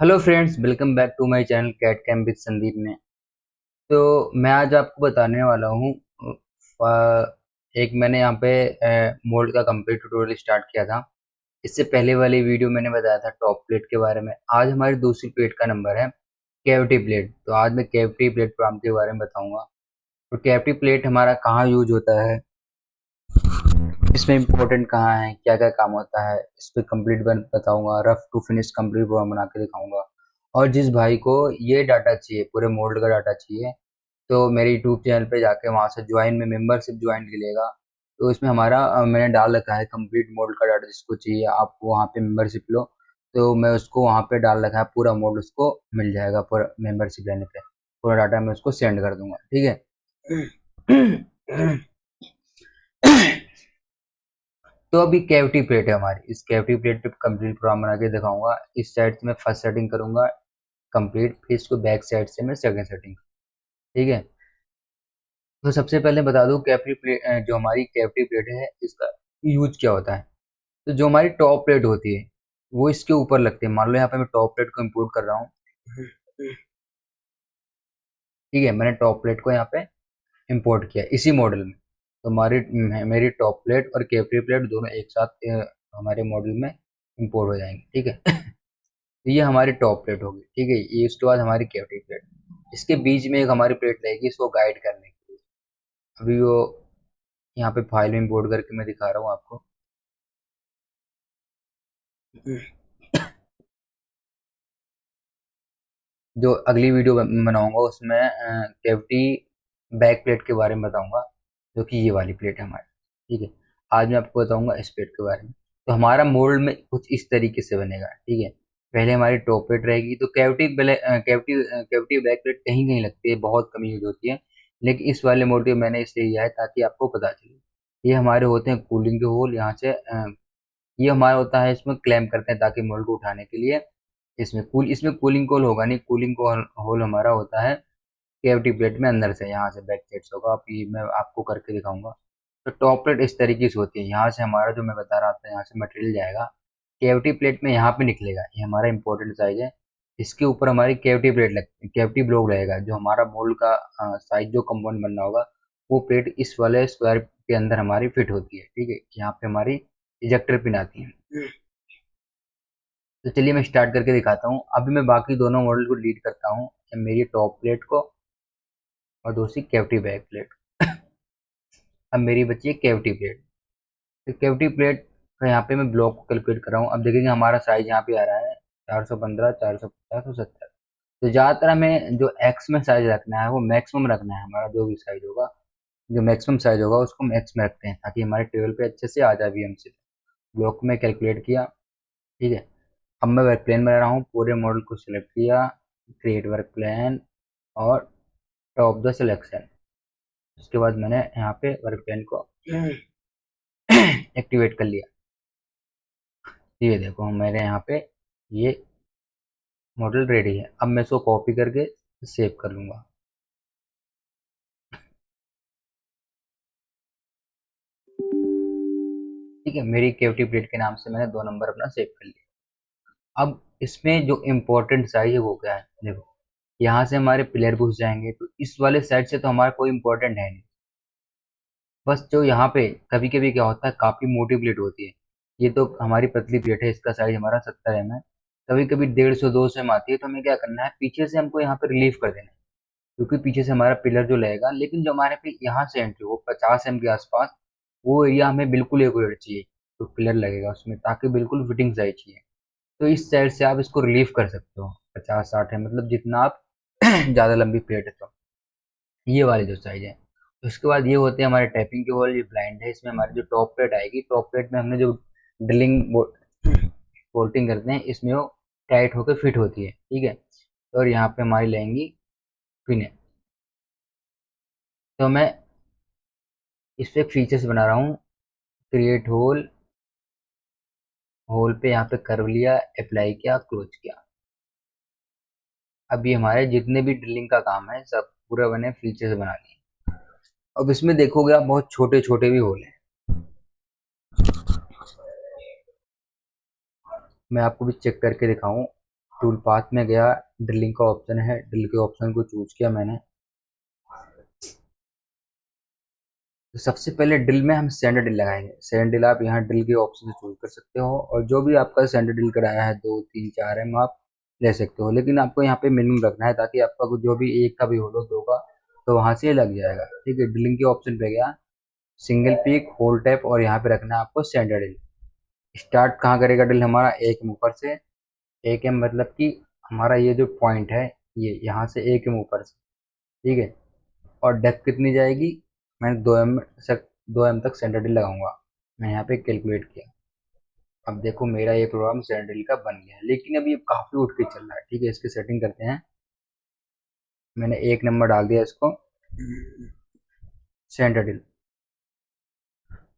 Hello friends, welcome back to my channel cat cam with Sandeep में। तो मैं आज आपको बताने वाला हूँ। एक मैंने यहाँ पे मोल्ड का कंप्लीट ट्यूटोरियल स्टार्ट किया था। इससे पहले वाली वीडियो मैंने बताया था टॉप प्लेट के बारे में। आज हमारी दूसरी प्लेट का नंबर है कैविटी प्लेट। तो आज मैं कैविटी प्लेट प्रोग्राम के बारे में बताऊंगा। तो कैविटी प्लेट हमारा कहाँ यूज होता है, इसमें इम्पोर्टेंट कहाँ है, क्या क्या काम होता है, इस पर कंप्लीट बताऊंगा। Rough to finish complete program बना के दिखाऊंगा। और जिस भाई को ये डाटा चाहिए, पूरे मोल्ड का डाटा चाहिए, तो मेरे यूट्यूब चैनल पे जाके वहाँ से ज्वाइन में मेंबरशिप ज्वाइन ले लेगा। तो इसमें हमारा मैंने डाल रखा है कंप्लीट मोल्ड का डाटा। जिसको चाहिए आप वहाँ पे मेंबरशिप लो। तो मैं उसको वहाँ पे डाल रखा है, पूरा मोल्ड उसको मिल जाएगा पूरा मेंबरशिप लेने पे। पूरा डाटा मैं उसको सेंड कर दूंगा, ठीक है। तो अभी कैविटी प्लेट है हमारी। इस कैविटी प्लेट पे कंप्लीट प्रोग्राम बना के दिखाऊंगा। इस साइड से मैं फर्स्ट सेटिंग करूंगा कंप्लीट, फिर इसको बैक साइड से मैं सेकंड सेटिंग, ठीक है। तो सबसे पहले बता दूं कैविटी प्लेट, जो हमारी कैविटी प्लेट है इसका यूज क्या होता है। तो जो हमारी टॉप प्लेट होती है वो इसके ऊपर लगती है। मान लो यहाँ पे मैं टॉप प्लेट को इंपोर्ट कर रहा हूँ, ठीक है। मैंने टॉप प्लेट को यहाँ पे इंपोर्ट किया इसी मॉडल में। तो हमारी मेरी टॉप प्लेट और कैविटी प्लेट दोनों एक साथ हमारे मॉडल में इंपोर्ट हो जाएंगे, ठीक है। तो ये हमारी टॉप प्लेट होगी, ठीक है। ये उसके बाद हमारी कैविटी प्लेट, इसके बीच में एक हमारी प्लेट रहेगी इसको गाइड करने के लिए। अभी वो यहाँ पे फाइल में इंपोर्ट करके मैं दिखा रहा हूँ आपको। जो अगली वीडियो बनाऊंगा उसमें कैविटी बैक प्लेट के बारे में बताऊंगा, जो कि ये वाली प्लेट है हमारी, ठीक है। आज मैं आपको बताऊंगा इस प्लेट के बारे में। तो हमारा मोल्ड में कुछ इस तरीके से बनेगा, ठीक है। पहले हमारी टॉप प्लेट रहेगी। तो कैविटी बैक प्लेट कहीं कहीं लगती है, बहुत कम यूज होती है। लेकिन इस वाले मोड मैंने इसलिए लिया है ताकि आपको पता चले। ये हमारे होते हैं कूलिंग के होल। यहाँ से ये हमारा होता है, इसमें क्लैम करते हैं ताकि मोल्ड को उठाने के लिए। इसमें कूलिंग कोल होगा नहीं। कूलिंग होल हमारा होता है कैविटी प्लेट में अंदर से, यहाँ से बैक साइड से होगा। आप ये मैं आपको करके दिखाऊंगा। तो टॉप प्लेट इस तरीके से होती है। यहाँ से हमारा जो मैं बता रहा था, यहाँ से मटेरियल जाएगा कैविटी प्लेट में, यहाँ पे निकलेगा। ये हमारा इंपॉर्टेंट साइज है। इसके ऊपर हमारी कैविटी ब्लॉक रहेगा। जो हमारा मोल्ड का साइज, जो कंपाउंड बनना होगा, वो प्लेट इस वाले स्क्वायर के अंदर हमारी फिट होती है, ठीक है। यहाँ पे हमारी इजेक्टर पिन आती है। तो चलिए मैं स्टार्ट करके दिखाता हूँ। अभी मैं बाकी दोनों मॉडल को डिलीट करता हूँ, मेरी टॉप प्लेट को और दूसरी कैविटी बैक प्लेट। अब मेरी बची है कैविटी प्लेट। तो कैविटी प्लेट का यहाँ पे मैं ब्लॉक को कैलकुलेट कर रहा हूँ। अब देखेंगे हमारा साइज यहाँ पे आ रहा है 415, 450 और 70। तो ज़्यादातर हमें जो एक्स में साइज रखना है वो मैक्सिमम रखना है। हमारा जो भी साइज होगा, जो मैक्सिमम साइज होगा उसको हम एक्स में रखते हैं ताकि हमारे टेबल पे अच्छे से आ जाए वीएम से। ब्लॉक में कैलकुलेट किया, ठीक है। अब मैं वर्क प्लेन बना रहा हूँ। पूरे मॉडल को सिलेक्ट किया, क्रिएट वर्क प्लेन और टॉप द सिलेक्शन। उसके बाद मैंने यहाँ पे वर्क प्लेन को एक्टिवेट कर लिया। ये देखो मेरे यहाँ पे ये मॉडल रेडी है। अब मैं इसको कॉपी करके सेव कर लूंगा। ठीक है, मेरी कैविटी प्लेट के नाम से मैंने 2 नंबर अपना सेव कर लिया। अब इसमें जो इम्पोर्टेंट साइज है वो क्या है, देखो। यहाँ से हमारे प्लेयर घुस जाएंगे, तो इस वाले साइड से तो हमारा कोई इम्पोर्टेंट है नहीं। बस जो यहाँ पे कभी कभी क्या होता है, काफी मोटी प्लेट होती है। ये तो हमारी पतली प्लेट है, इसका साइज हमारा 70 mm है। कभी कभी 150-200 में आती है। तो हमें क्या करना है, पीछे से हमको यहाँ पे रिलीफ कर देना है। क्योंकि पीछे से हमारा पिलर जो लगेगा, लेकिन जो हमारे पे यहाँ से एंट्री हो 50 mm के आसपास, वो एरिया हमें बिल्कुल एक्यूरेट चाहिए। तो पिलर लगेगा उसमें ताकि बिल्कुल फिटिंग साइज चाहिए। तो इस साइड से आप इसको रिलीव कर सकते हो। 50-60 है, मतलब जितना आप ज़्यादा लंबी प्लेट है तो ये वाली जो साइज है। उसके बाद ये होते हैं हमारे टैपिंग के होल। ये ब्लाइंड है। इसमें हमारी जो टॉप प्लेट आएगी, टॉप प्लेट में हमने जो ड्रिलिंग बोल्टिंग करते हैं, इसमें वो टाइट होकर फिट होती है, ठीक है। और यहाँ पे हमारी लगेंगी पिने। तो मैं इस पे फीचर्स बना रहा हूँ। क्रिएट होल, होल पे यहाँ पे कर्व लिया, अप्लाई किया, क्लोज किया। अब ये हमारे जितने भी ड्रिलिंग का काम है सब पूरा बने फीचर्स बना लिए। अब इसमें देखोगे आप, बहुत छोटे छोटे भी होल हैं। मैं आपको भी चेक करके दिखाऊं। टूल पाथ में गया, ड्रिलिंग का ऑप्शन है, ड्रिल के ऑप्शन को चूज किया मैंने। तो सबसे पहले ड्रिल में हम सेंटर ड्रिल लगाएंगे। सेंटर ड्रिल आप यहाँ ड्रिल के ऑप्शन से चूज कर सकते हो, और जो भी आपका सेंटर ड्रिल कराया है 2, 3, 4 एम आप ले सकते हो, लेकिन आपको यहाँ पे मिनिमम रखना है ताकि आपका जो भी एक का भी हो दो का, तो वहां से लग जाएगा। ठीक है, ड्रिलिंग के ऑप्शन पे गया, सिंगल पीक, होल टैप, और यहाँ पे रखना है आपको सेंटर ड्रिल। स्टार्ट कहाँ करेगा ड्रिल हमारा? एक एम ऊपर से। एक एम मतलब कि हमारा ये जो पॉइंट है, ये यहाँ से एक एम ऊपर से। ठीक है, और डेप्थ कितनी जाएगी? मैंने 2 एम से 2 एम तक सेंटर ड्रिल लगाऊंगा। मैं यहाँ पे कैलकुलेट किया। अब देखो मेरा ये प्रोग्राम सेंटर ड्रिल का बन गया है, लेकिन अभी काफी उठ के चल रहा है। ठीक है, इसकी सेटिंग करते हैं। मैंने 1 नंबर डाल दिया इसको, सेंटर ड्रिल।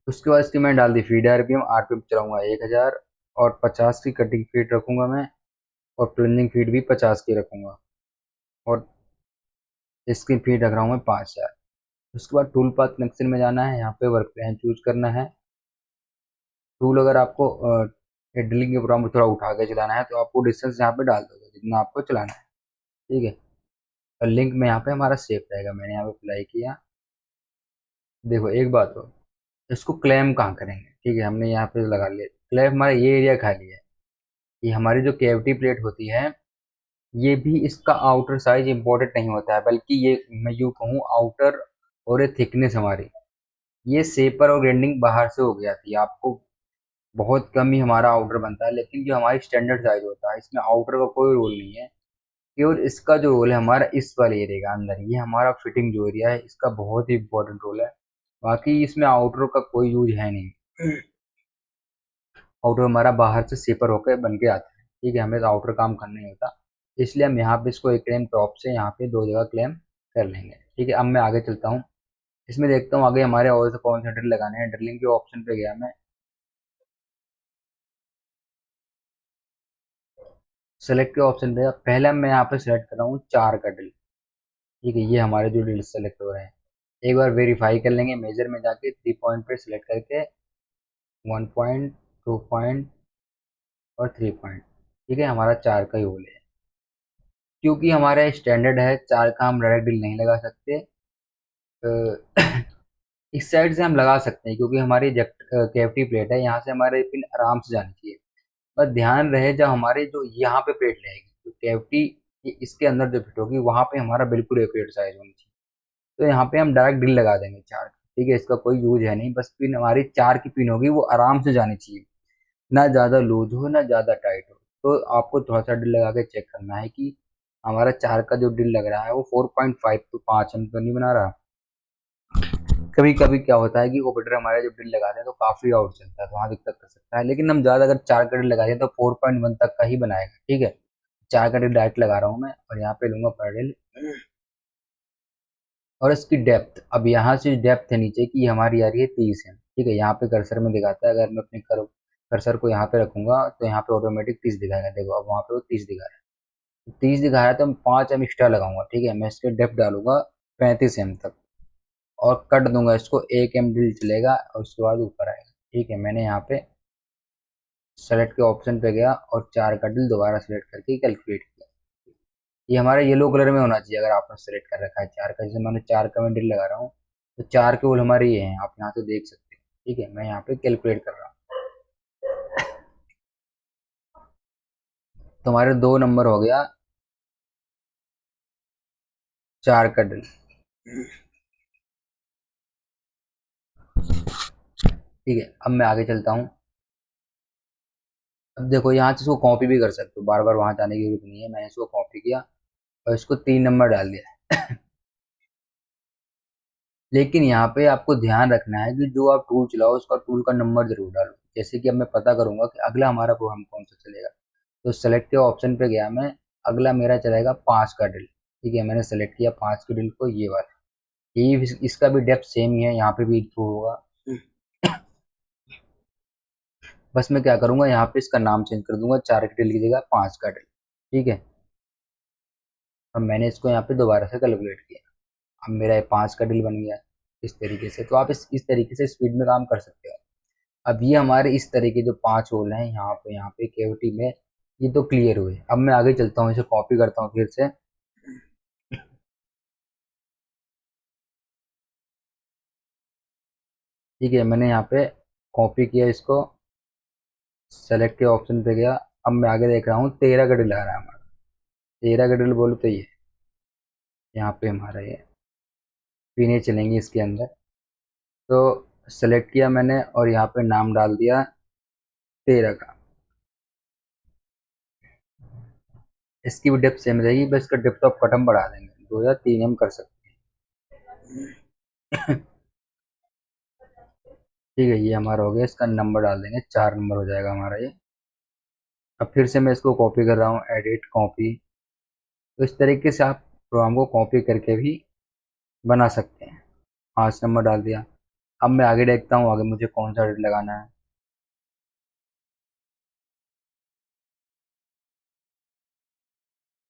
उसके बाद इसकी मैंने डाल दी फीड आरपीएम। आरपीएम चलाऊंगा 1000, और 50 की कटिंग फीड रखूंगा मैं, और प्लंजिंग फीड भी 50 की रखूंगा, और इसकी फीड रख रहा हूँ मैं 5000। उसके बाद टूल पाथ कनेक्शन में जाना है, यहाँ पे वर्क प्लान चूज करना है। टूल अगर आपको ड्रिलिंग के प्रोग्राम को थोड़ा उठा के चलाना है तो आपको डिस्टेंस यहाँ पे डाल दोगे जितना आपको चलाना है। ठीक है, और लिंक में यहाँ पे हमारा सेव रहेगा। मैंने यहाँ पे अप्लाई किया। देखो एक बात हो, इसको क्लेम कहाँ करेंगे? ठीक है, हमने यहाँ पे लगा लिया क्लेम। हमारा ये एरिया खाली है। ये हमारी जो केविटी प्लेट होती है, ये भी इसका आउटर साइज इंपॉर्टेंट नहीं होता है, बल्कि ये मैं यूँ कहूँ आउटर और ये थिकनेस हमारी, ये सेपर और ग्राइंडिंग बाहर से हो गई आती है। आपको बहुत कम ही हमारा आउटर बनता है, लेकिन जो हमारी स्टैंडर्ड साइज होता है इसमें आउटर का कोई रोल नहीं है। केवल इसका जो रोल है हमारा इस वाले एरिया का अंदर, ये हमारा फिटिंग जो एरिया है इसका बहुत ही इंपॉर्टेंट रोल है। बाकी इसमें आउटर का कोई यूज है नहीं। आउटर हमारा बाहर से सेपर होकर बन के आता है। ठीक है, हमें तो आउटर काम करना नहीं होता, इसलिए हम यहाँ पे इसको एक क्लेम टॉप से यहाँ पे 2 जगह क्लेम कर लेंगे। ठीक है, अब मैं आगे चलता हूँ। इसमें देखता हूँ आगे हमारे और से कौन से ड्रिल लगाने हैं। ड्रिलिंग के ऑप्शन पे गया मैं, सेलेक्ट के ऑप्शन पे पहले मैं यहाँ पे सेलेक्ट कर रहा हूँ 4 का ड्रिल। ठीक है, ये हमारे जो ड्रिल सेलेक्ट हो रहे हैं। एक बार वेरीफाई कर लेंगे, मेजर में जाके 3 पॉइंट पे सिलेक्ट करके 1 पॉइंट, 2 पॉइंट और 3 पॉइंट। ठीक है, हमारा 4 का ही होल है। क्योंकि हमारा स्टैंडर्ड है 4 का, हम डायरेक्ट ड्रिल नहीं लगा सकते। अ, इस साइड से हम लगा सकते हैं क्योंकि हमारी कैविटी प्लेट है, यहाँ से हमारे पिन आराम से जानी चाहिए। बस ध्यान रहे जब हमारे जो यहाँ पे प्लेट रहेगी, तो कैविटी इसके अंदर जो फिट होगी वहां पे हमारा बिल्कुल एक्यूरेट साइज होनी चाहिए। तो यहाँ पे हम डायरेक्ट ड्रिल लगा देंगे 4 की। ठीक है, इसका कोई यूज है नहीं, बस पिन हमारी 4 की पिन होगी वो आराम से जानी चाहिए, ना ज़्यादा लूज हो ना ज़्यादा टाइट हो। तो आपको थोड़ा सा ड्रिल लगा के चेक करना है कि हमारा 4 का जो ड्रिल लग रहा है वो 4.5 to 5 एम तो नहीं बना रहा। कभी कभी क्या होता है कि ऑपरेटर हमारे जो ड्रिल लगाते हैं तो काफ़ी आउट चलता है, तो वहाँ दिक्कत कर सकता है। लेकिन हम ज़्यादा अगर 4 का ड्रिल लगा दें तो 4.1 तक का ही बनाएगा। ठीक है, 4 का ड्रिल डायरेक्ट लगा रहा हूँ मैं, और यहाँ पे लूंगा पर ड्रिल। और इसकी डेप्थ, अब यहाँ से डेप्थ है नीचे की हमारी आ रही है 30 एम। ठीक है, यहाँ पे कर्सर में दिखाता है, अगर मैं अपने कर्सर को यहाँ पे रखूंगा तो यहाँ पे ऑटोमेटिक 30 दिखाएगा। देखो अब वहाँ पे वो 30 दिखा रहा है। 30 दिखा रहा है तो मैं 5 एम एक्स्ट्रा लगाऊंगा। ठीक है, मैं इसके डेप्थ डालूंगा 35 एम तक, और कट दूंगा इसको। 1 एम ड्रिल चलेगा और उसके बाद ऊपर आएगा। ठीक है, मैंने यहाँ पे सेलेक्ट के ऑप्शन पे गया और 4 का ड्रिल दोबारा सेलेक्ट करके कैलकुलेट किया। ये हमारा येलो कलर में होना चाहिए अगर आपने सेलेक्ट कर रखा है 4 का। जैसे मैंने 4 का मैं ड्रिल लगा रहा हूँ, तो 4 के होल हमारे ये हैं, आप यहाँ से देख सकते हैं। ठीक है, मैं यहाँ पे कैलकुलेट कर रहा हूँ, तो हमारे 2 नंबर हो गया 4 का ड्रिल। ठीक है, अब मैं आगे चलता हूँ। अब देखो यहाँ से इसको कॉपी भी कर सकते हो, बार बार वहां जाने की जरूरत नहीं है। मैंने इसको कॉपी किया और इसको 3 नंबर डाल दिया। लेकिन यहाँ पे आपको ध्यान रखना है कि जो आप टूल चलाओ उसका टूल का नंबर जरूर डालो। जैसे कि अब मैं पता करूंगा कि अगला हमारा प्रोग्राम कौन सा चलेगा, तो सेलेक्ट के ऑप्शन पे गया मैं, अगला मेरा चलेगा 5 का ड्रिल। ठीक है, मैंने सेलेक्ट किया 5 के ड्रिल को, ये वाला। ये इसका भी डेप्थ सेम ही है, यहाँ पे भी थ्रू होगा। बस मैं क्या करूंगा, यहाँ पे इसका नाम चेंज कर दूंगा, 4 के ड्रिल की जगह 5 का ड्रिल। ठीक है, अब मैंने इसको यहाँ पे दोबारा से कैलकुलेट किया। अब मेरा ये 5 का ड्रिल बन गया इस तरीके से। तो आप इस तरीके से स्पीड में काम कर सकते हो। अब ये हमारे इस तरीके जो 5 होल हैं यहाँ पे केविटी में, ये तो क्लियर हुई। अब मैं आगे चलता हूँ, इसे कॉपी करता हूँ फिर से। ठीक है, मैंने यहाँ पे कॉपी किया इसको, सेलेक्ट के ऑप्शन पे गया। अब मैं आगे देख रहा हूँ 13 का ड्रिल आ रहा है हमारा। 13 का ड्रिल बोलो तो ये यहाँ पे हमारा ये पिने चलेंगी इसके अंदर। तो सेलेक्ट किया मैंने और यहाँ पे नाम डाल दिया 13 का। इसकी भी डेप्थ सेम रहेगी, बस इसका डेप्थ ऑफ कट हम बढ़ा देंगे, 2 या 3 हम कर सकते हैं। ठीक है, ये हमारा हो गया। इसका नंबर डाल देंगे, 4 नंबर हो जाएगा हमारा ये। अब फिर से मैं इसको कॉपी कर रहा हूँ, एडिट कॉपी। तो इस तरीके से आप प्रोग्राम को कॉपी करके भी बना सकते हैं। 5 नंबर डाल दिया। अब मैं आगे देखता हूँ, आगे मुझे कौन सा रेट लगाना है।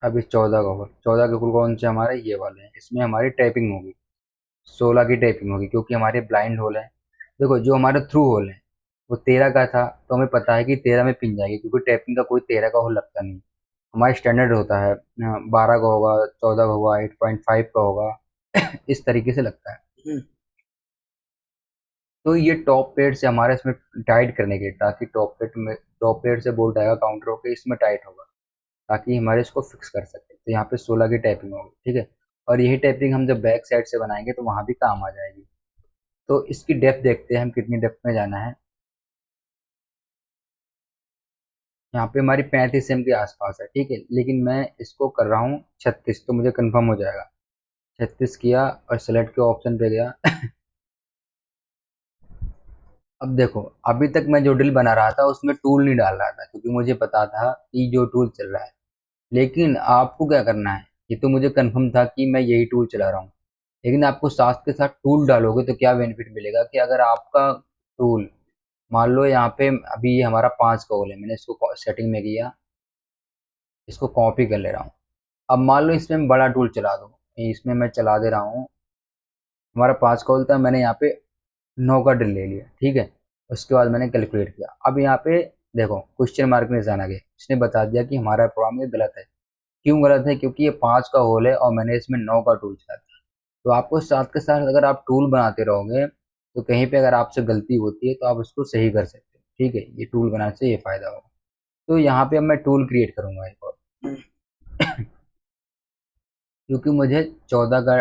अब इस 14 का होगा, 14 के कुल कौन से हमारे ये वाले हैं, इसमें हमारी टाइपिंग होगी। 16 की टाइपिंग होगी क्योंकि हमारे ब्लाइंड होल है। देखो जो हमारा थ्रू होल है वो 13 का था, तो हमें पता है कि 13 में पिन जाएगी, क्योंकि टाइपिंग का कोई 13 का होल लगता नहीं। हमारा स्टैंडर्ड होता है 12 का होगा, 14 का होगा, 8.5 का होगा। इस तरीके से लगता है। तो ये टॉप पेड से हमारे इसमें टाइट करने के लिए, ताकि टॉप पेड से बोल्ट आएगा काउंटर होकर इसमें टाइट होगा, ताकि हमारे इसको फिक्स कर सके। तो यहाँ पे 16 की टाइपिंग होगी, ठीक है। और यही टाइपिंग हम जब बैक साइड से बनाएंगे तो वहां भी काम आ जाएगी। तो इसकी डेप्थ देखते हैं हम कितनी डेप्थ में जाना है। यहाँ पे हमारी 35 एम के आसपास है, ठीक है, लेकिन मैं इसको कर रहा हूँ 36, तो मुझे कंफर्म हो जाएगा। 36 किया और सेलेक्ट के ऑप्शन पे गया। अब देखो, अभी तक मैं जो ड्रिल बना रहा था उसमें टूल नहीं डाल रहा था, क्योंकि मुझे पता था कि जो टूल चल रहा है। लेकिन आपको क्या करना है, ये तो मुझे कंफर्म था कि मैं यही टूल चला रहा हूँ। लेकिन आपको साथ के साथ टूल डालोगे तो क्या बेनिफिट मिलेगा कि अगर आपका टूल, मान लो यहाँ पे अभी ये हमारा 5 का होल है, मैंने इसको सेटिंग में किया, इसको कॉपी कर ले रहा हूँ। अब मान लो इसमें मैं बड़ा टूल चला दूँ, इसमें मैं चला दे रहा हूँ। हमारा 5 का होल था, मैंने यहाँ पे 9 का ड्रिल ले लिया, ठीक है। उसके बाद मैंने कैलकुलेट किया। अब यहाँ पे देखो क्वेश्चन मार्क में निशान आ गया, इसने बता दिया कि हमारा प्रोग्राम ये गलत है। क्यों गलत है? क्योंकि ये 5 का होल है और मैंने इसमें 9 का टूल चला दिया। तो आपको साथ के साथ अगर आप टूल बनाते रहोगे तो कहीं पे अगर आपसे गलती होती है तो आप उसको सही कर सकते हो, ठीक है। ये टूल बनाने से ये फायदा होगा। तो यहाँ पे अब मैं टूल क्रिएट करूंगा एक और। क्योंकि मुझे 14 का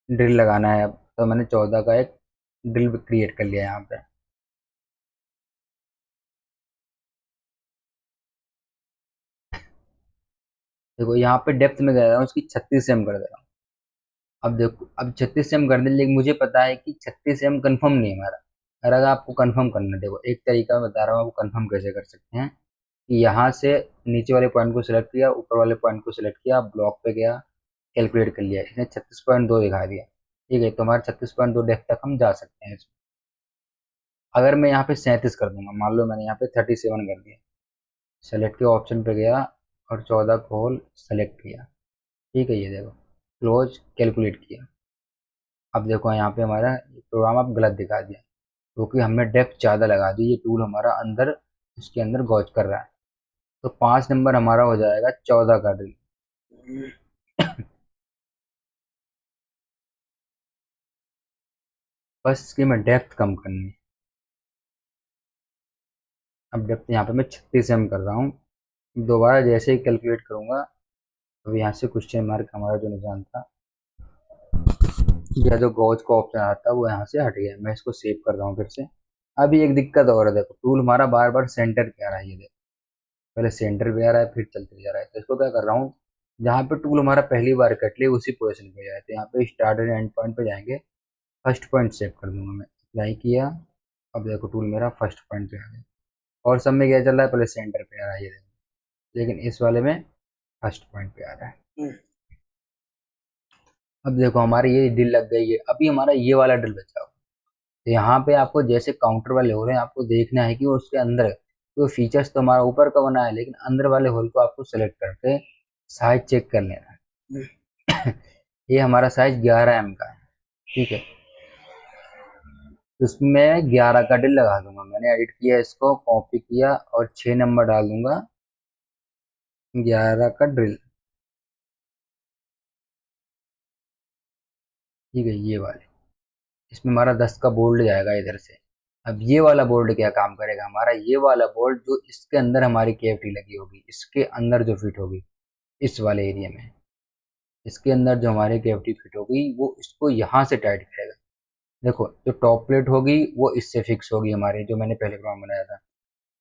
ड्रिल लगाना है अब, तो मैंने 14 का एक ड्रिल क्रिएट कर लिया यहाँ पे। देखो यहाँ पे डेप्थ में दे रहा हूँ, उसकी 36 एम कर दे रहा हूँ। अब देखो, अब 36 एम कर दे, लेकिन मुझे पता है कि 36 एम कन्फर्म नहीं है हमारा। और अगर आपको कन्फर्म करना है, देखो एक तरीका मैं बता रहा हूँ आपको कन्फर्म कैसे कर सकते हैं। कि यहाँ से नीचे वाले पॉइंट को सिलेक्ट किया, ऊपर वाले पॉइंट को सिलेक्ट किया, ब्लॉक पे गया, कैलकुलेट कर लिया, इसने 36.2 दिखा दिया। ठीक है, तो हमारे 36.2 डेप्थ तक हम जा सकते हैं इसमें। अगर मैं यहाँ पे 37 कर दूंगा, मान लो मैंने यहाँ पे 37 कर दिया, सेलेक्ट के ऑप्शन पे गया और 14 को होल सेलेक्ट किया। ठीक है, ये देखो क्लोज, कैलकुलेट किया। अब देखो यहाँ पे हमारा प्रोग्राम अब गलत दिखा दिया, क्योंकि हमने डेप्थ ज़्यादा लगा दी, ये टूल हमारा अंदर उसके अंदर गौच कर रहा है। तो 5 नंबर हमारा हो जाएगा 14 का ड्रिल। बस इसकी मैं डेप्थ कम करनी है। अब डेप्थ यहाँ पे मैं 36 एम कर रहा हूँ। दोबारा जैसे ही कैलकुलेट करूंगा, अब यहाँ से क्वेश्चन मार्क हमारा जो निशान था या जो गॉज का ऑप्शन आता था वो यहाँ से हट गया। मैं इसको सेव कर रहा हूँ फिर से। अभी एक दिक्कत और है, देखो टूल हमारा बार बार सेंटर पे आ रहा है, ये देखो पहले सेंटर पे आ रहा है फिर चलते जा रहा है। तो इसको क्या कर रहा हूँ, जहाँ पे टूल हमारा पहली बार कट ले उसी पोजिशन पे जाए, तो यहाँ पे स्टार्ट एंड एंड पॉइंट पे जाएंगे, फर्स्ट पॉइंट सेव कर दूंगा मैं, अप्लाई किया। अब देखो टूल मेरा फर्स्ट पॉइंट पे आ गया। और सब में क्या चल रहा है, पहले सेंटर पे आ रहा है ये देखो, लेकिन इस वाले में फर्स्ट पॉइंट पे आ रहा है। अब देखो हमारी ये ड्रिल लग गई है, अभी हमारा ये वाला ड्रिल बचा हुआ है। तो यहाँ पे आपको जैसे काउंटर वाले हो रहे हैं, आपको देखना है कि वो उसके अंदर तो फीचर्स तो हमारा ऊपर का बना है, लेकिन अंदर वाले होल को आपको सेलेक्ट करके साइज चेक कर लेना है। ये हमारा साइज 11 एम का है, ठीक है। तो इसमें मैं 11 का ड्रिल लगा दूंगा। मैंने एडिट किया, इसको कॉपी किया और 6 नंबर डाल दूंगा 11 का ड्रिल। ठीक है, ये वाले इसमें हमारा 10 का बोल्ड जाएगा इधर से। अब ये वाला बोल्ड क्या काम करेगा हमारा, ये वाला बोल्ड जो इसके अंदर हमारी केवटी लगी होगी, इसके अंदर जो फिट होगी इस वाले एरिया में, इसके अंदर जो हमारी केवटी फिट होगी वो इसको यहाँ से टाइट करेगा। देखो जो टॉप प्लेट होगी वो इससे फिक्स होगी हमारी, जो मैंने पहले प्रोग्राम बनाया था।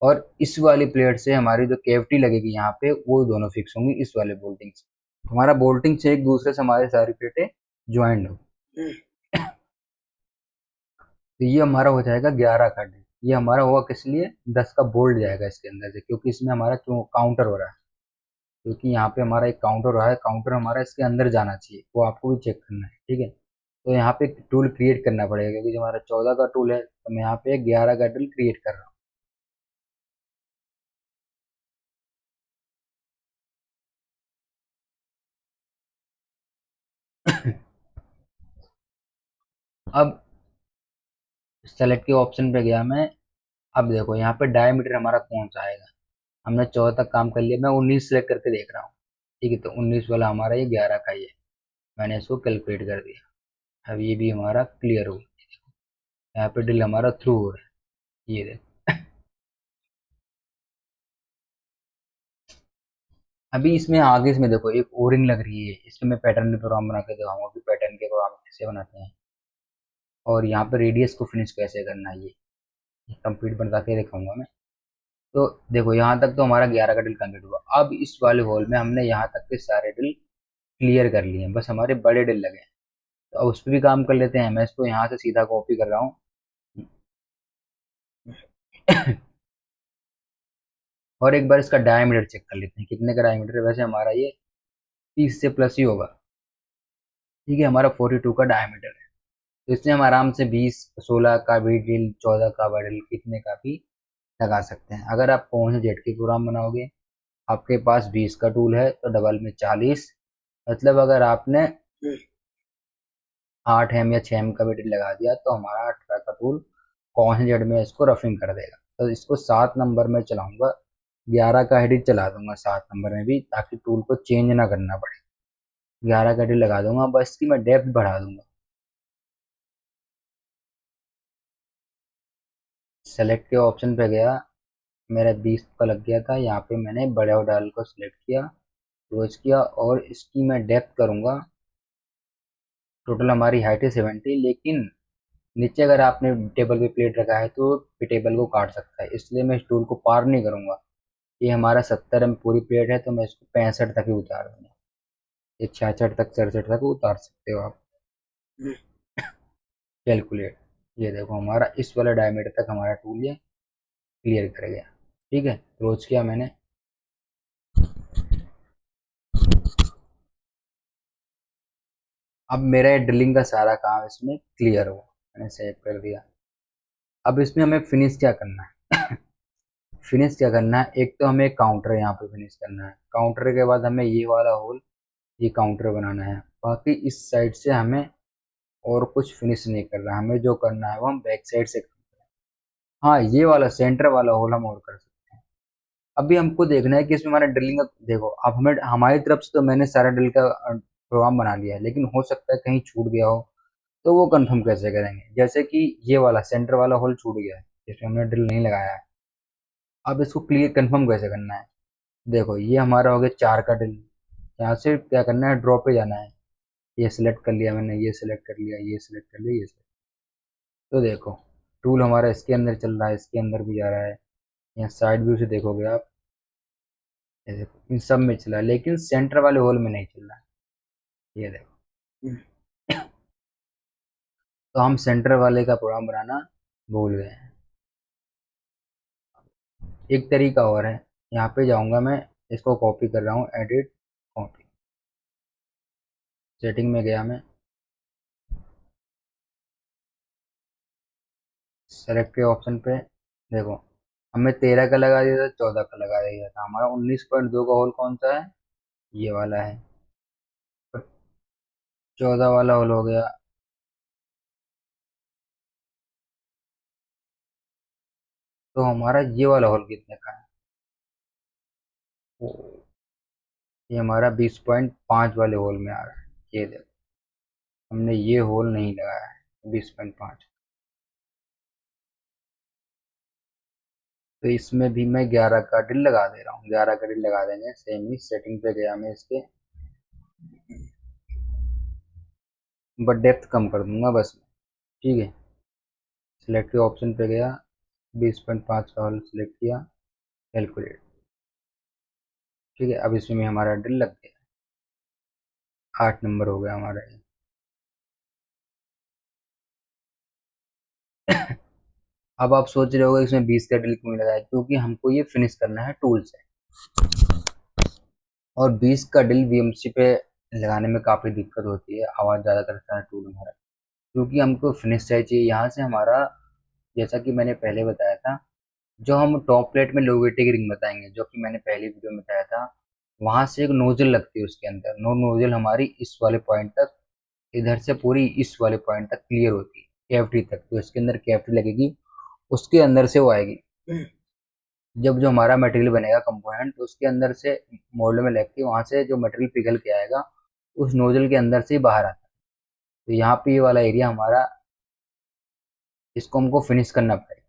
और इस वाली प्लेट से हमारी जो केवटी लगेगी यहाँ पे वो दोनों फिक्स होंगी इस वाले बोल्टिंग से। हमारा बोल्टिंग से एक दूसरे से हमारी सारी प्लेटें ज्वाइंट होगी। तो ये हमारा हो जाएगा 11 का डी। ये हमारा होगा किस लिए, 10 का बोल्ट जाएगा इसके अंदर से, क्योंकि इसमें हमारा क्यों काउंटर हो रहा है, क्योंकि यहाँ पे हमारा एक काउंटर हो रहा है, काउंटर हमारा इसके अंदर जाना चाहिए, वो आपको भी चेक करना है। ठीक है, तो यहाँ पे एक टूल क्रिएट करना पड़ेगा, क्योंकि जो हमारा 14 का टूल है तो मैं यहाँ पे 11 का टूल क्रिएट कर रहा हूँ। अब सेलेक्ट के ऑप्शन पे गया मैं। अब देखो यहाँ पे डायमीटर हमारा कौन सा आएगा। हमने 14 तक काम कर लिया, मैं 19 सेलेक्ट करके देख रहा हूँ। ठीक है, तो 19 वाला हमारा ये 11 का ही है। मैंने इसको कैलकुलेट कर दिया। अब ये भी हमारा क्लियर हो गया। यहाँ पे ड्रिल हमारा थ्रू हो रहा है, ये देखो। अभी इसमें आगे इसमें देखो एक ओरिंग लग रही है, इसमें मैं पैटर्न प्रोग्राम बना के दिखाऊंगा कि पैटर्न के प्रोग्राम कैसे बनाते हैं, और यहाँ पे रेडियस को फिनिश कैसे करना है, ये कंप्लीट बना के दिखाऊंगा मैं। तो देखो यहाँ तक तो हमारा 11 का ड्रिल कंप्लीट हुआ। अब इस वाले होल में हमने यहाँ तक के सारे ड्रिल क्लियर कर लिए हैं, बस हमारे बड़े ड्रिल लगे हैं। तो अब उस पर भी काम कर लेते हैं। मैं इसको यहाँ से सीधा कॉपी कर रहा हूँ। और एक बार इसका डायमीटर चेक कर लेते हैं कितने का डायमीटर है। वैसे हमारा ये 30 से प्लस ही होगा। ठीक है, हमारा 42 का डायमीटर है। तो इससे हम आराम से 20, 16 का भी ड्रिल, 14 का भी ड्रिल, कितने का भी लगा सकते हैं। अगर आप पहुंच जेड की प्रोग्राम बनाओगे, आपके पास 20 का टूल है तो डबल में 40, मतलब अगर आपने 8 एम या 6 एम का भी ड्रिल लगा दिया तो हमारा 18 का टूल कौन से जेड में इसको रफिंग कर देगा। तो इसको 7 नंबर में चलाऊंगा, 11 का हेडिट चला दूंगा 7 नंबर में भी, ताकि टूल को चेंज ना करना पड़े। 11 का हेडिट लगा दूंगा, बस इसकी मैं डेप्थ बढ़ा दूंगा। सेलेक्ट के ऑप्शन पे गया, मेरा 20 का लग गया था, यहाँ पे मैंने बड़े और डाल को सिलेक्ट किया, क्लोज किया, और इसकी मैं डेप्थ करूंगा। टोटल हमारी हाइट है 70, लेकिन नीचे अगर आपने टेबल पे प्लेट रखा है तो टेबल को काट सकता है, इसलिए मैं इस टूल को पार नहीं करूंगा। ये हमारा 70 में पूरी प्लेट है तो मैं इसको 65 तक ही उतार दूंगा। ये 66 तक, 67 तक उतार सकते हो आप। कैलकुलेट, ये देखो हमारा इस वाले डायमीटर तक हमारा टूल ये क्लियर कर गया। ठीक है, क्लोज किया मैंने। अब मेरा ये ड्रिलिंग का सारा काम इसमें क्लियर हुआ, मैंने सेव कर दिया। अब इसमें हमें फिनिश क्या करना है। फिनिश क्या करना है, एक तो हमें काउंटर यहाँ पे फिनिश करना है, काउंटर के बाद हमें ये वाला होल, ये काउंटर बनाना है। बाकी इस साइड से हमें और कुछ फिनिश नहीं करना, हमें जो करना है वो हम बैक साइड से करना है। हाँ, ये वाला सेंटर वाला होल हम और कर सकते हैं। अभी हमको देखना है कि इसमें हमारा ड्रिलिंग का, देखो अब हमें हमारी तरफ से तो मैंने सारा ड्रिल का प्रोग्राम बना लिया है, लेकिन हो सकता है कहीं छूट गया हो, तो वो कंफर्म कैसे करेंगे। जैसे कि ये वाला सेंटर वाला होल छूट गया है, जिसमें हमने ड्रिल नहीं लगाया है। अब इसको क्लियर कंफर्म कैसे करना है, देखो ये हमारा हो गया 4 का ड्रिल। यहाँ से क्या करना है, ड्रॉ पे जाना है। ये सिलेक्ट कर लिया मैंने, ये सिलेक्ट कर लिया, ये सिलेक्ट कर लिया, ये select। तो देखो टूल हमारा इसके अंदर चल रहा है, इसके अंदर भी जा रहा है। यहाँ साइड व्यू से देखोगे आप, ये देखो इन सब में चला है, लेकिन सेंटर वाले होल में नहीं चल रहा है। ये देखो, तो हम सेंटर वाले का प्रोग्राम बनाना भूल गए हैं। एक तरीका और है, यहाँ पे जाऊंगा मैं, इसको कॉपी कर रहा हूँ, एडिट, कॉपी, सेटिंग में गया मैं, सेलेक्ट के ऑप्शन पे। देखो हमें 13 का लगा दिया था, 14 का लगा दिया था, हमारा 19.2 का होल कौन सा है, ये वाला है। 14 वाला होल हो गया। तो हमारा ये वाला होल कितने का है? ओ, ये हमारा 20.5 वाले होल में आ रहा है। ये देखो, हमने ये होल नहीं लगाया है 20.5। तो इसमें भी मैं 11 का डिल लगा दे रहा हूँ, 11 का डिल लगा देंगे। सेम ही सेटिंग पे गया मैं इसके, बट डेप्थ कम कर दूंगा बस। ठीक है, सिलेक्ट के ऑप्शन पे गया, 20.5 का होल सिलेक्ट किया, कैलकुलेट। ठीक है, अब इसमें हमारा डिल लग गया, 8 नंबर हो गया हमारा ये। अब आप सोच रहे होगे इसमें 20 का ड्रिल क्यों लगाया, क्योंकि हमको ये फिनिश करना है टूल से। और 20 का ड्रिल बीएमसी पे लगाने में काफ़ी दिक्कत होती है, आवाज़ ज़्यादा करता है टूल हमारा। क्योंकि हमको फिनिश चाहिए यहाँ से हमारा, जैसा कि मैंने पहले बताया था, जो हम टॉप प्लेट में लोवेटिक रिंग बताएंगे, जो कि मैंने पहली वीडियो में बताया था, वहाँ से एक नोजल लगती है उसके अंदर। नोजल हमारी इस वाले पॉइंट तक, इधर से पूरी इस वाले पॉइंट तक क्लियर होती है, कैविटी तक। तो इसके अंदर कैविटी लगेगी, उसके अंदर से वो आएगी। जब जो हमारा मटेरियल बनेगा कंपोनेंट, तो उसके अंदर से मोल्ड में लग के वहाँ से जो मटेरियल पिघल के आएगा, उस नोजल के अंदर से ही बाहर आता है। तो यहाँ पे ये वाला एरिया हमारा, इसको हमको फिनिश करना पड़ेगा।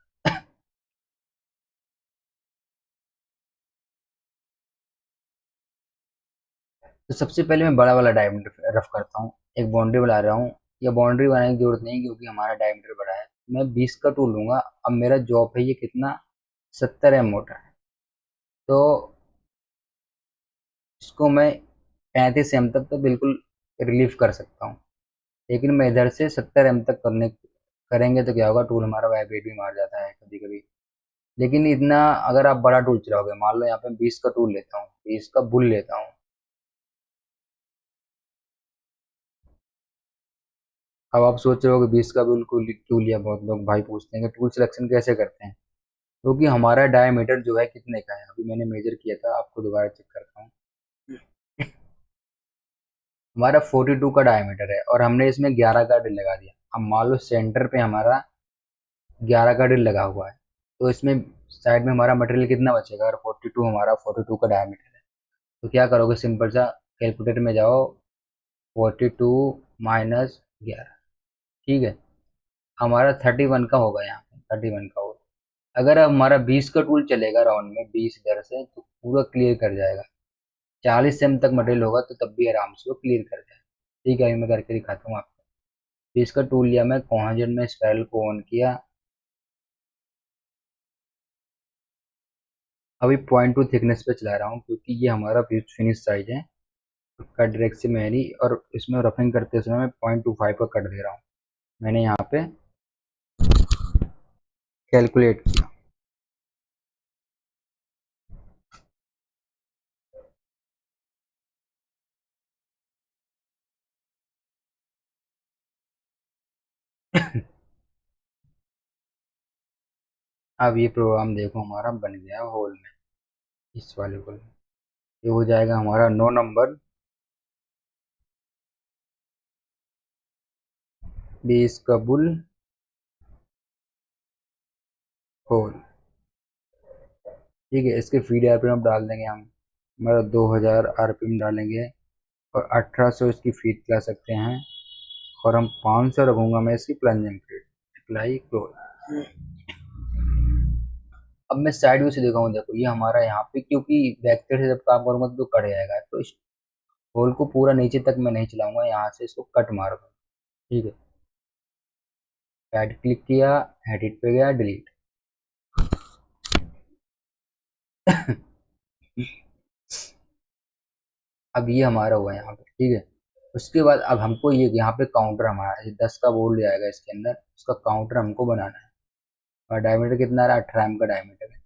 तो सबसे पहले मैं बड़ा वाला डायमीटर रफ करता हूँ, एक बाउंड्री बना रहा हूँ। या बाउंड्री बनाने की जरूरत नहीं, क्योंकि हमारा डायमीटर बड़ा है। मैं 20 का टूल लूंगा। अब मेरा जॉब है ये कितना, 70 एम मोटा है, तो इसको मैं 35 एम तक तो बिल्कुल रिलीव कर सकता हूँ। लेकिन मैं इधर से 70 एम तक करेंगे तो क्या होगा, टूल हमारा वाइब्रेट भी मार जाता है कभी कभी। लेकिन इतना, अगर आप बड़ा टूल चलाओगे, मान लो यहाँ पे 20 का टूल लेता हूँ, 20 का बुल लेता हूँ। अब आप सोच रहे हो कि 20 का बुल क्यों लिया। बहुत लोग भाई पूछते हैं कि टूल सिलेक्शन कैसे करते हैं। क्योंकि हमारा डायमीटर जो है कितने का है, अभी मैंने मेजर किया था, आपको दोबारा चेक करता हूँ। हमारा 42 का डायमीटर है, और हमने इसमें 11 का ड्रिल लगा दिया। अब मान लो सेंटर पे हमारा 11 का ड्रिल लगा हुआ है, तो इसमें साइड में हमारा मटेरियल कितना बचेगा। अगर 42, हमारा 42 का डायमीटर है, तो क्या करोगे, सिंपल सा कैलकुलेटर में जाओ, 42 माइनस 11। ठीक है, हमारा 31 का होगा, यहाँ पे 31 का होगा। अगर हमारा 20 का टूल चलेगा राउंड में, 20 इधर से, तो पूरा क्लियर कर जाएगा। 40 सेम तक मटेरियल होगा तो तब भी आराम से वो क्लियर कर जाएगा। ठीक है, अभी मैं करके दिखाता हूँ आपको। 20 का टूल लिया मैं, कोहेजन में स्पाइरल को ऑन किया। अभी 0.2 थिकनेस पे चला रहा हूँ, क्योंकि ये हमारा फिनिश साइज है। कट डायरेक्ट से मैंने, और इसमें रफिंग करते समय मैं 0.25 का कट दे रहा हूँ। मैंने यहाँ पे कैलकुलेट किया। अब ये प्रोग्राम देखो हमारा बन गया होल में, इस वाले होल में। ये हो जाएगा हमारा 9 नंबर, 20 का बुल होल। ठीक है, इसके फीड आरपीएम डाल देंगे हम, हमारा 2000 आरपीएम डालेंगे, और 1800 इसकी फीड ला सकते हैं। और हम 500 रखूंगा मैं इसकी प्लंजिंग फीड। Apply close. अब मैं साइड व्यू से दिखाऊँ, देखो ये हमारा यहाँ पे, क्योंकि बैक साइड से जब काम करूंगा तो कट जाएगा, तो इस होल को पूरा नीचे तक मैं नहीं चलाऊंगा, यहाँ से इसको कट मारूंगा। ठीक है, ऐड क्लिक किया, एडिट पे गया, डिलीट। अब ये हमारा हुआ यहाँ पे। ठीक है, उसके बाद अब हमको ये यहाँ पे काउंटर हमारा 10 का बोल्ड जाएगा इसके अंदर, उसका काउंटर हमको बनाना है। और डायमीटर कितना आ रहा है, 18 का डायमीटर है।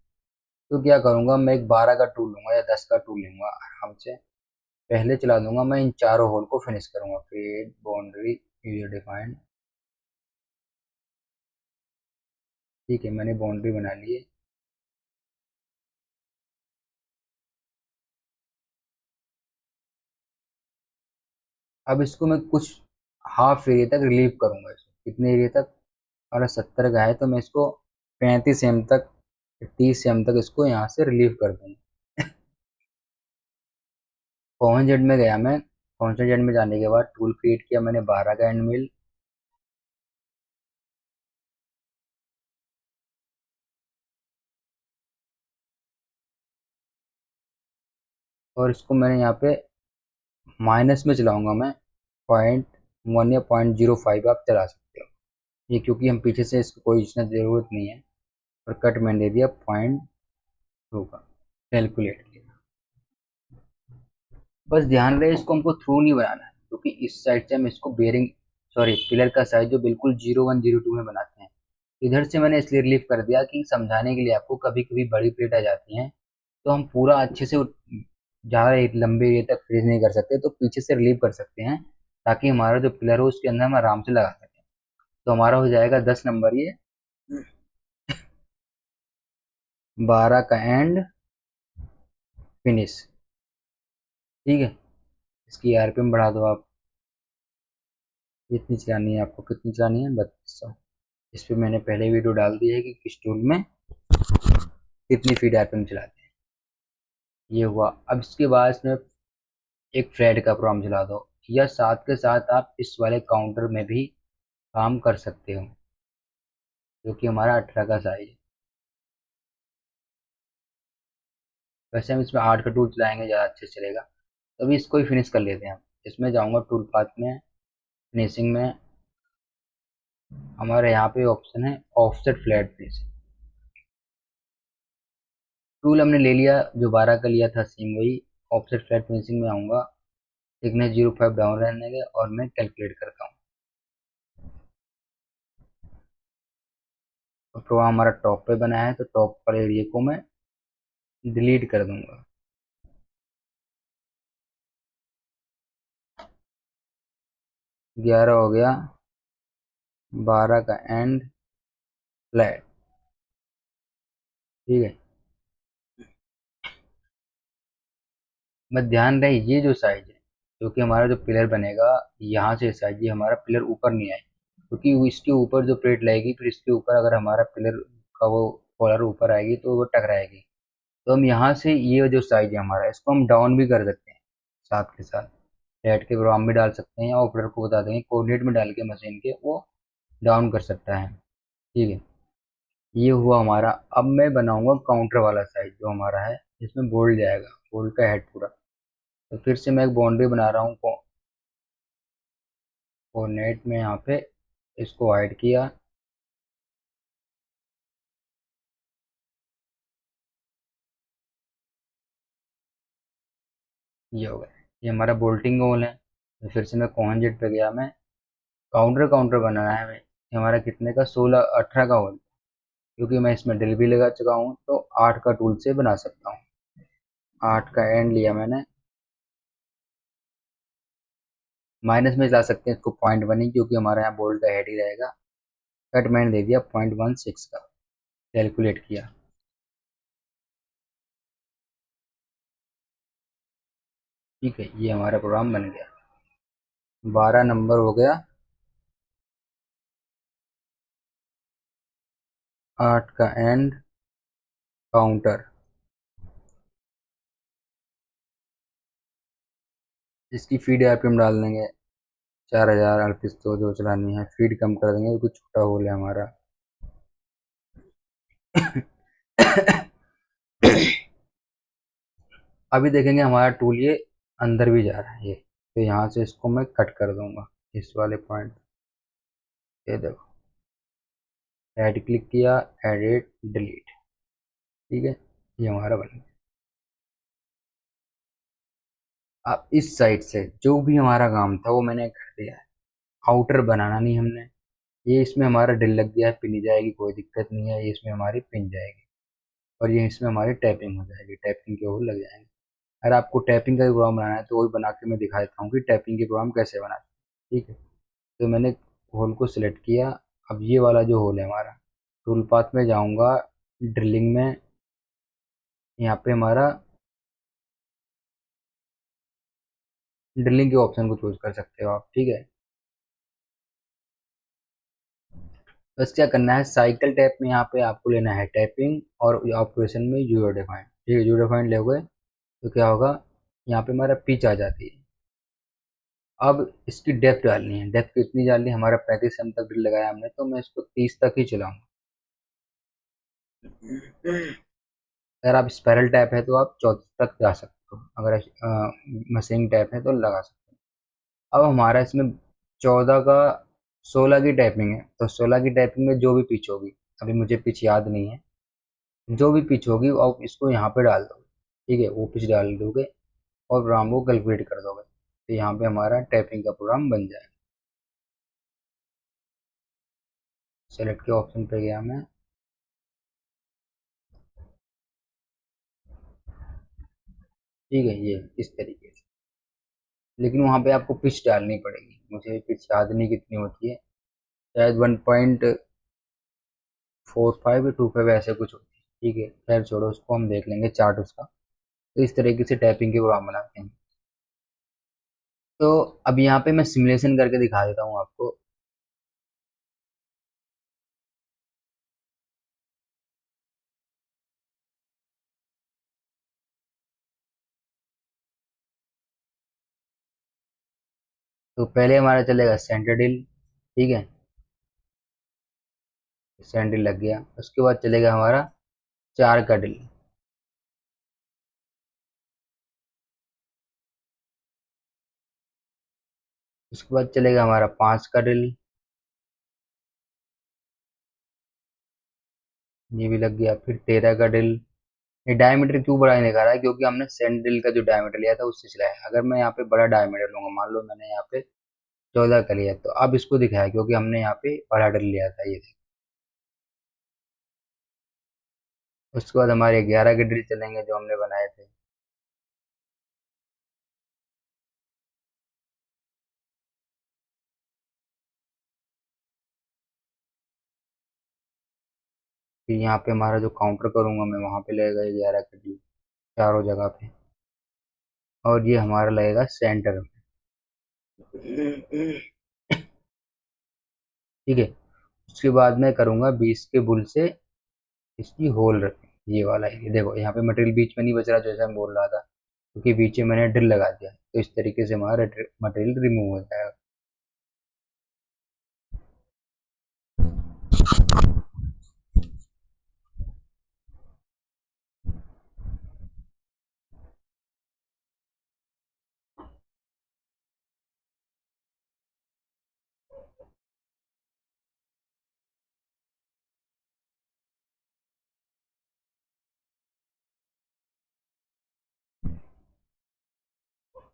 तो क्या करूंगा, मैं एक 12 का टूल लूंगा या 10 का टूल लूंगा आराम से। पहले चला दूंगा मैं, इन चारों होल को फिनिश करूंगा। Create boundary, area defined. ठीक है, मैंने बाउंड्री बना ली है। अब इसको मैं कुछ हाफ एरिया तक रिलीव करूंगा। इसको कितने एरिया तक, और 70 का है तो मैं इसको 35 एम तक 30 cm तक इसको यहाँ से रिलीव कर देंगे। पहुंच जेड में गया मैं। पहुंच जेड में जाने के बाद टूल क्रिएट किया मैंने 12 का एंड मिल। और इसको मैंने यहाँ पे माइनस में चलाऊंगा मैं। 0.1 या 0.05 आप चला सकते हो ये, क्योंकि हम पीछे से इसको कोई इतना ज़रूरत नहीं है। और कट मैंने दे दिया 0.2 का, कैलकुलेट किया। बस ध्यान रहे इसको हमको थ्रू नहीं बनाना है, क्योंकि इस साइड से हम इसको बेरिंग, सॉरी पिलर का साइज जो बिल्कुल 0102 में बनाते हैं। इधर से मैंने इसलिए रिलीव कर दिया कि समझाने के लिए आपको, कभी कभी बड़ी प्लेट आ जाती हैं तो हम पूरा अच्छे से ज़्यादा लंबे एरिया तक फ्रीज नहीं कर सकते, तो पीछे से रिलीव कर सकते हैं, ताकि हमारा जो पिलर हो उसके अंदर हम आराम से लगा सकें। तो हमारा हो जाएगा 10 नंबर ये, 12 का एंड फिनिश। ठीक है, इसकी आरपीएम बढ़ा दो आप। कितनी चलानी है आपको, कितनी चलानी है? 3200। इस पर मैंने पहले वीडियो डाल दी है कि किस टूल में कितनी फीट आरपीएम चलाते हैं। ये हुआ। अब इसके बाद इसमें एक फ्रेड का प्रोग्राम चला दो, या साथ के साथ आप इस वाले काउंटर में भी काम कर सकते हो, जो कि हमारा 18 का साइज है। वैसे हम इसमें 8 का टूल चलाएंगे, ज़्यादा अच्छे से चलेगा। तभी इसको ही फिनिश कर लेते हैं हम। इसमें जाऊंगा टूल पाथ में, फिनिशिंग में हमारे यहाँ पे ऑप्शन है ऑफसेट फ्लैट फिनिशिंग। टूल हमने ले लिया, जो 12 का लिया था सेम वही। ऑफसेट फ्लैट फिनिशिंग में आऊँगा, थिकनेस 0.5 डाउन रहने देंगे और मैं कैलकुलेट करता हूँ। तो प्रोग्राम हमारा टॉप पे बना है, तो टॉप वाले एरिया को मैं डिलीट कर दूंगा। 11 हो गया, 12 का एंड फ्लैट। ठीक है, मैं ध्यान रहे ये जो साइज है, क्योंकि हमारा जो पिलर बनेगा यहाँ से साइज, ये हमारा पिलर ऊपर नहीं आए, क्योंकि इसके ऊपर जो प्लेट लगेगी, फिर इसके ऊपर अगर हमारा पिलर का वो कॉलर ऊपर आएगी तो वो टकराएगी। तो हम यहाँ से ये जो साइज है हमारा, इसको हम डाउन भी कर सकते हैं साथ के साथ। फ्लैट के प्रोग्राम भी डाल सकते हैं, ऑपरेटर को बता देंगे कोऑर्डिनेट में डाल के मशीन के वो डाउन कर सकता है। ठीक है, ये हुआ हमारा। अब मैं बनाऊंगा काउंटर वाला साइज जो हमारा है, जिसमें बोल्ट जाएगा, बोल्ट का हेड पूरा। तो फिर से मैं एक बाउंड्री बना रहा हूँ कोऑर्डिनेट में, यहाँ पे इसको ऐड किया। ये हो गया, ये हमारा बोल्टिंग होल है। तो फिर से मैं कोऑर्डिनेट पे गया, मैं काउंटर काउंटर बनाना है हमें। ये हमारा कितने का, 16 18 का होल। क्योंकि मैं इसमें ड्रिल भी लगा चुका हूँ, तो 8 का टूल से बना सकता हूँ। 8 का एंड लिया मैंने, माइनस में ला सकते हैं इसको 0.1 ही, क्योंकि हमारा यहाँ बोल्ट का हेड ही रहेगा। कट मैंने दे दिया 0.16 का, कैलकुलेट किया। ठीक है, ये हमारा प्रोग्राम बन गया। 12 नंबर हो गया, 8 का एंड काउंटर। इसकी फीड आरपीएम डाल देंगे 4038, तो जो चलानी है फीड कम कर देंगे, क्योंकि छोटा होल है हमारा। अभी देखेंगे हमारा टूल ये अंदर भी जा रहा है ये, तो यहाँ से इसको मैं कट कर दूंगा, इस वाले पॉइंट। ये देखो, राइट क्लिक किया, एडिट डिलीट। ठीक है, ये हमारा बन गया। अब इस साइड से जो भी हमारा काम था वो मैंने कर दिया है। आउटर बनाना नहीं हमने। ये इसमें हमारा ड्रिल लग गया है, पिन जाएगी, कोई दिक्कत नहीं है। ये इसमें हमारी पिन जाएगी, और ये इसमें हमारी टैपिंग हो जाएगी, टैपिंग के होल लग जाएंगे। अगर आपको टैपिंग का भी प्रोग्राम बनाना है, तो वही बना के मैं दिखा देता हूँ कि टैपिंग के प्रोग्राम कैसे बनाते हैं। ठीक है, तो मैंने होल को सिलेक्ट किया। अब ये वाला जो होल है हमारा, टूल पाथ में जाऊंगा, ड्रिलिंग में, यहाँ पे हमारा ड्रिलिंग के ऑप्शन को चूज कर सकते हो आप। ठीक है, बस क्या करना है, साइकिल टैप में यहाँ पे आपको लेना है टैपिंग, और ऑपरेशन में यूरो डिफाइन। ठीक है, यूरो डिफाइन लोगे तो क्या होगा, यहाँ पे हमारा पिच आ जाती है। अब इसकी डेप्थ डालनी है, डेप्थ कितनी डालनी है, हमारा 35 एम तक ड्रिल लगाया हमने, तो मैं इसको 30 तक ही चलाऊंगा। अगर आप स्पाइरल टैप है तो आप 34 तक जा सकते हो, अगर मशीन टैप है तो लगा सकते हो। अब हमारा इसमें 14 का 16 की टैपिंग है, तो 16 की टैपिंग में जो भी पिच होगी, अभी मुझे पिच याद नहीं है, जो भी पिच होगी आप इसको यहाँ पे डाल दोगे। ठीक है, वो पिच डाल दोगे और प्रोग्राम को कैलकुलेट कर दोगे, तो यहाँ पे हमारा टैपिंग का प्रोग्राम बन जाएगा। सेलेक्ट के ऑप्शन पे गया मैं। ठीक है, ये इस तरीके से, लेकिन वहाँ पे आपको पिच डालनी पड़ेगी, मुझे पिच याद नहीं कितनी होती है, शायद 1.45 या 25 ऐसे कुछ होती है। ठीक है, खैर छोड़ो, उसको हम देख लेंगे चार्ट उसका। तो इस तरीके से टैपिंग के प्रोग्राम बनाते हैं। तो अब यहाँ पे मैं सिमुलेशन करके दिखा देता हूँ आपको। तो पहले हमारा चलेगा सेंटर डिल। ठीक है, सेंटर डिल लग गया, उसके बाद चलेगा हमारा 4 का डिल। उसके बाद चलेगा हमारा 5 का ड्रिल, ये भी लग गया। फिर 13 का ड्रिल। ये डायमीटर क्यों बड़ा नहीं दिखा रहा है, क्योंकि हमने सेंट ड्रिल का जो डायमीटर लिया था उससे चलाया है। अगर मैं यहाँ पे बड़ा डायमीटर लूंगा, मान लो मैंने यहाँ पे 14 का लिया, तो अब इसको दिखाया क्योंकि हमने यहाँ पे बड़ा ड्रिल लिया था, ये देखो। उसके बाद हमारे 11 के ड्रिल चलेंगे जो हमने बनाए थे। फिर यहाँ पे हमारा जो काउंटर करूंगा मैं, वहां पे लगेगा 11 का ड्रिल चारों जगह पे, और ये हमारा लगेगा सेंटर में। ठीक है, उसके बाद मैं करूंगा 20 के बुल से इसकी होल रखें, ये वाला है। ये देखो यहाँ पे मटेरियल बीच में नहीं बच रहा, जैसा मैं बोल रहा था, क्योंकि बीच में मैंने ड्रिल लगा दिया, तो इस तरीके से हमारा मटेरियल रिमूव हो जाएगा।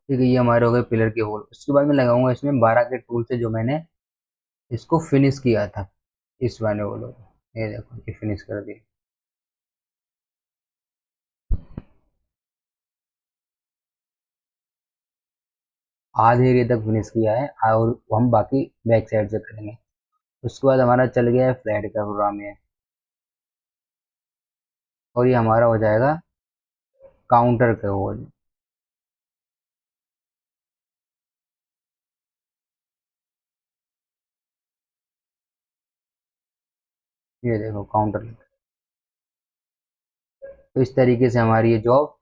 ठीक है, ये हमारे हो गए पिलर के होल। उसके बाद मैं लगाऊंगा इसमें 12 के टूल से, जो मैंने इसको फिनिश किया था, इस वाले होलो को। ये देखो, ये फिनिश कर दिया। आधे एरिया तक फिनिश किया है, और हम बाकी बैक साइड से करेंगे। उसके बाद हमारा चल गया है फ्लैट का प्रोग्राम ये, और ये हमारा हो जाएगा काउंटर का होल। ये देखो काउंटर। तो इस तरीके से हमारी ये जॉब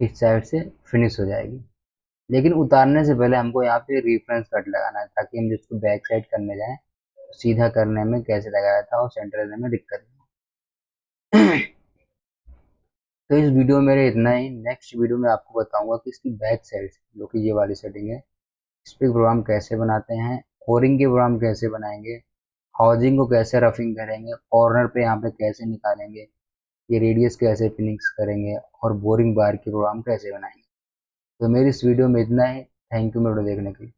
इस साइड से फिनिश हो जाएगी। लेकिन उतारने से पहले हमको यहाँ पे रेफरेंस कट लगाना है, ताकि हम जिसको बैक साइड करने जाएं, सीधा करने में कैसे लगाया था और सेंटर करने में दिक्कत नहीं। तो इस वीडियो में मेरे इतना ही। नेक्स्ट वीडियो में आपको बताऊंगा कि इसकी बैक साइड जो कि ये वाली सेटिंग है, इस पर प्रोग्राम कैसे बनाते हैं, ओरिंग के प्रोग्राम कैसे बनाएंगे, हाउसिंग को कैसे रफिंग करेंगे, कॉर्नर पे यहाँ पे कैसे निकालेंगे, ये रेडियस कैसे फिनिक्स करेंगे, और बोरिंग बार के प्रोग्राम कैसे बनाएंगे। तो मेरी इस वीडियो में इतना ही। थैंक यू मेरे वीडियो देखने के लिए।